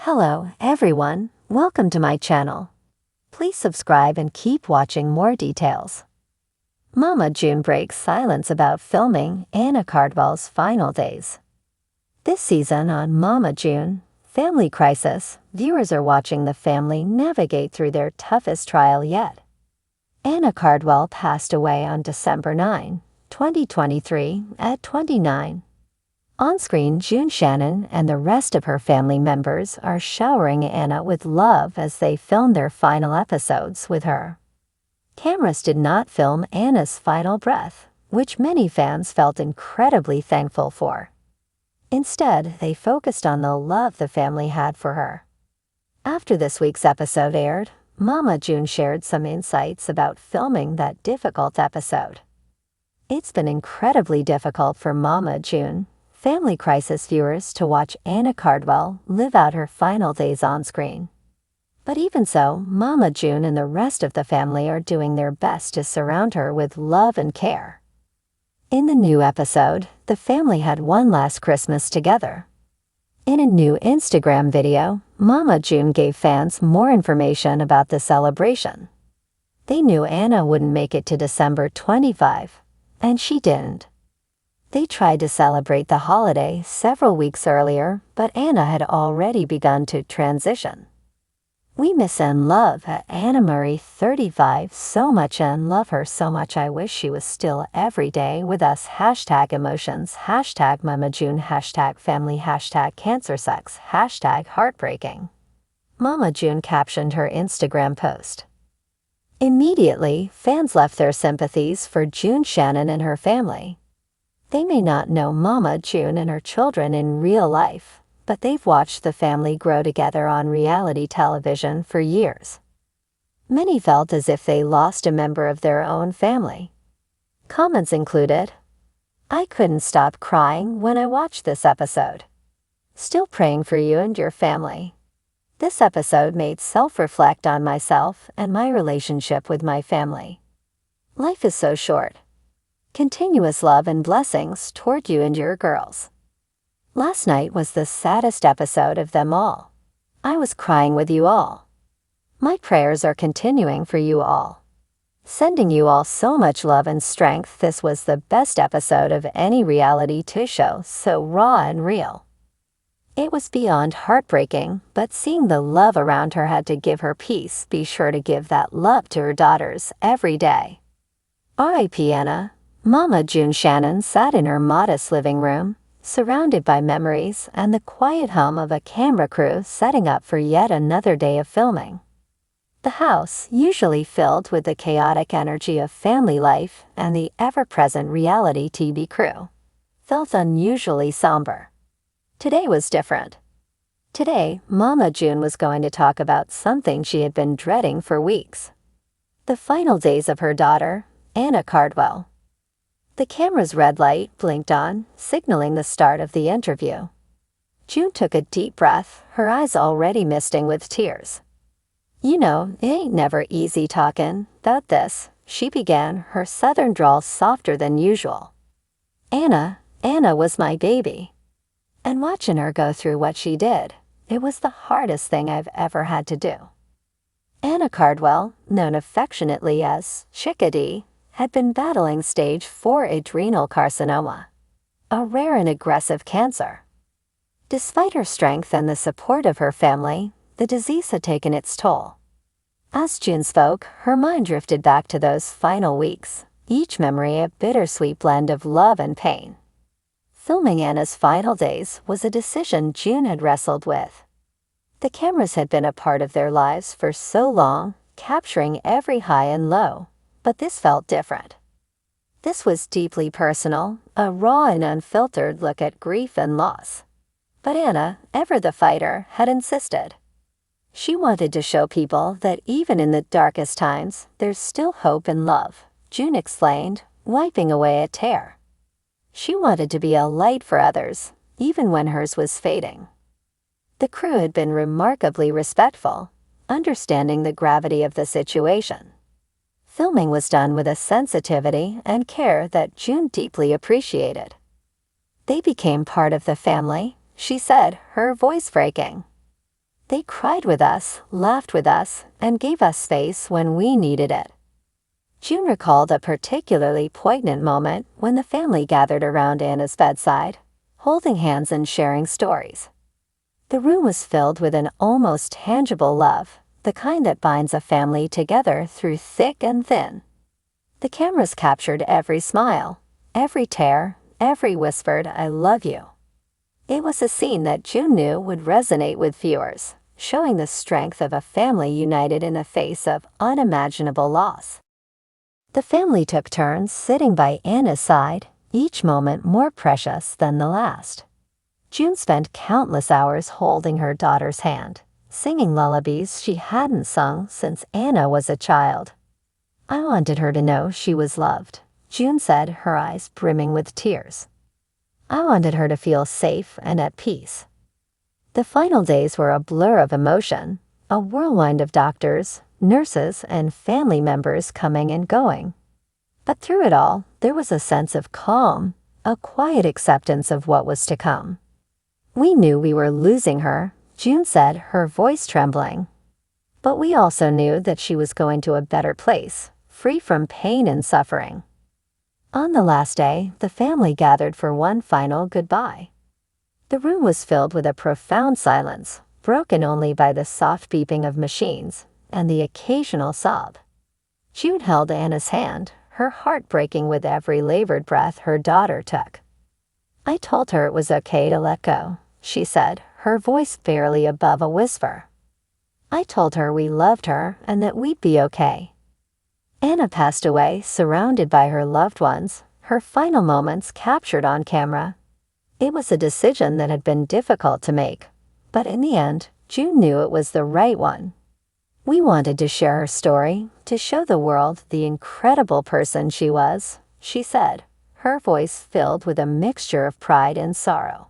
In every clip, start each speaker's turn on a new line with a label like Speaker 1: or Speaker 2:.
Speaker 1: Hello, everyone. Welcome to my channel. Please subscribe and keep watching more details. Mama June breaks silence about filming Anna Cardwell's final days. This season on Mama June, Family Crisis, viewers are watching the family navigate through their toughest trial yet. Anna Cardwell passed away on December 9, 2023, at 29. On-screen, June Shannon and the rest of her family members are showering Anna with love as they film their final episodes with her. Cameras did not film Anna's final breath, which many fans felt incredibly thankful for. Instead, they focused on the love the family had for her. After this week's episode aired, Mama June shared some insights about filming that difficult episode. It's been incredibly difficult for Mama June, Family Crisis viewers, to watch Anna Cardwell live out her final days on screen. But even so, Mama June and the rest of the family are doing their best to surround her with love and care. In the new episode, the family had one last Christmas together. In a new Instagram video, Mama June gave fans more information about the celebration. They knew Anna wouldn't make it to December 25, and she didn't. They tried to celebrate the holiday several weeks earlier, but Anna had already begun to transition. "We miss and love Anna Marie 35 so much and love her so much. I wish she was still every day with us. #emotions, Mama June, #family, #cancer sucks, #heartbreaking." Mama June captioned her Instagram post. Immediately, fans left their sympathies for June Shannon and her family. They may not know Mama June and her children in real life, but they've watched the family grow together on reality television for years. Many felt as if they lost a member of their own family. Comments included, "I couldn't stop crying when I watched this episode. Still praying for you and your family. This episode made self-reflect on myself and my relationship with my family. Life is so short. Continuous love and blessings toward you and your girls. Last night was the saddest episode of them all. I was crying with you all. My prayers are continuing for you all. Sending you all so much love and strength. This was the best episode of any reality TV show, so raw and real. It was beyond heartbreaking, but seeing the love around her had to give her peace. Be sure to give that love to her daughters every day. R.I.P. Anna." Mama June Shannon sat in her modest living room, surrounded by memories and the quiet hum of a camera crew setting up for yet another day of filming. The house, usually filled with the chaotic energy of family life and the ever-present reality TV crew, felt unusually somber. Today was different. Today, Mama June was going to talk about something she had been dreading for weeks. The final days of her daughter, Anna Cardwell. The camera's red light blinked on, signaling the start of the interview. June took a deep breath, her eyes already misting with tears. "You know, it ain't never easy talking 'bout this," she began, her southern drawl softer than usual. Anna was my baby. And watching her go through what she did, it was the hardest thing I've ever had to do." Anna Cardwell, known affectionately as Chickadee, had been battling stage 4 adrenal carcinoma, a rare and aggressive cancer. Despite her strength and the support of her family, the disease had taken its toll. As June spoke, her mind drifted back to those final weeks, each memory a bittersweet blend of love and pain. Filming Anna's final days was a decision June had wrestled with. The cameras had been a part of their lives for so long, capturing every high and low. But this felt different. This was deeply personal, a raw and unfiltered look at grief and loss. But Anna, ever the fighter, had insisted. She wanted to show people that even in the darkest times, there's still hope and love, June explained, wiping away a tear. She wanted to be a light for others, even when hers was fading. The crew had been remarkably respectful, understanding the gravity of the situation. Filming was done with a sensitivity and care that June deeply appreciated. "They became part of the family," she said, her voice breaking. They cried with us, laughed with us, and gave us space when we needed it. June recalled a particularly poignant moment when the family gathered around Anna's bedside, holding hands and sharing stories. The room was filled with an almost tangible love, the kind that binds a family together through thick and thin. The cameras captured every smile, every tear, every whispered "I love you." It was a scene that June knew would resonate with viewers, showing the strength of a family united in the face of unimaginable loss. The family took turns sitting by Anna's side, each moment more precious than the last. June spent countless hours holding her daughter's hand, singing lullabies she hadn't sung since Anna was a child. "I wanted her to know she was loved," June said, her eyes brimming with tears. "I wanted her to feel safe and at peace." The final days were a blur of emotion, a whirlwind of doctors, nurses, and family members coming and going. But through it all, there was a sense of calm, a quiet acceptance of what was to come. "We knew we were losing her," June said, her voice trembling. "But we also knew that she was going to a better place, free from pain and suffering." On the last day, the family gathered for one final goodbye. The room was filled with a profound silence, broken only by the soft beeping of machines and the occasional sob. June held Anna's hand, her heart breaking with every labored breath her daughter took. "I told her it was okay to let go," she said, her voice barely above a whisper. "I told her we loved her and that we'd be okay." Anna passed away, surrounded by her loved ones, her final moments captured on camera. It was a decision that had been difficult to make, but in the end, June knew it was the right one. "We wanted to share her story, to show the world the incredible person she was," she said, her voice filled with a mixture of pride and sorrow.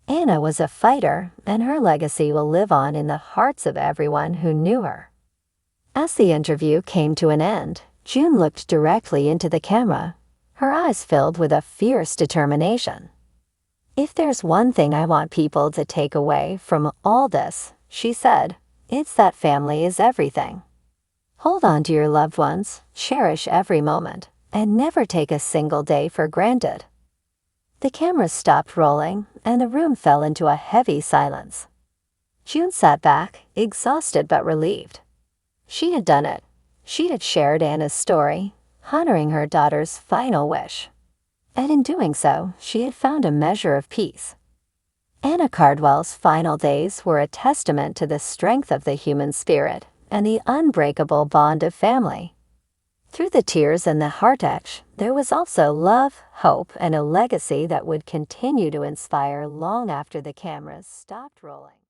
Speaker 1: Anna was a fighter, and her legacy will live on in the hearts of everyone who knew her. As the interview came to an end, June looked directly into the camera, her eyes filled with a fierce determination. "If there's one thing I want people to take away from all this," she said, "it's that family is everything. Hold on to your loved ones, cherish every moment, and never take a single day for granted." The camera stopped rolling, and the room fell into a heavy silence. June sat back, exhausted but relieved. She had done it. She had shared Anna's story, honoring her daughter's final wish. And in doing so, she had found a measure of peace. Anna Cardwell's final days were a testament to the strength of the human spirit and the unbreakable bond of family. Through the tears and the heartache, there was also love, hope, and a legacy that would continue to inspire long after the cameras stopped rolling.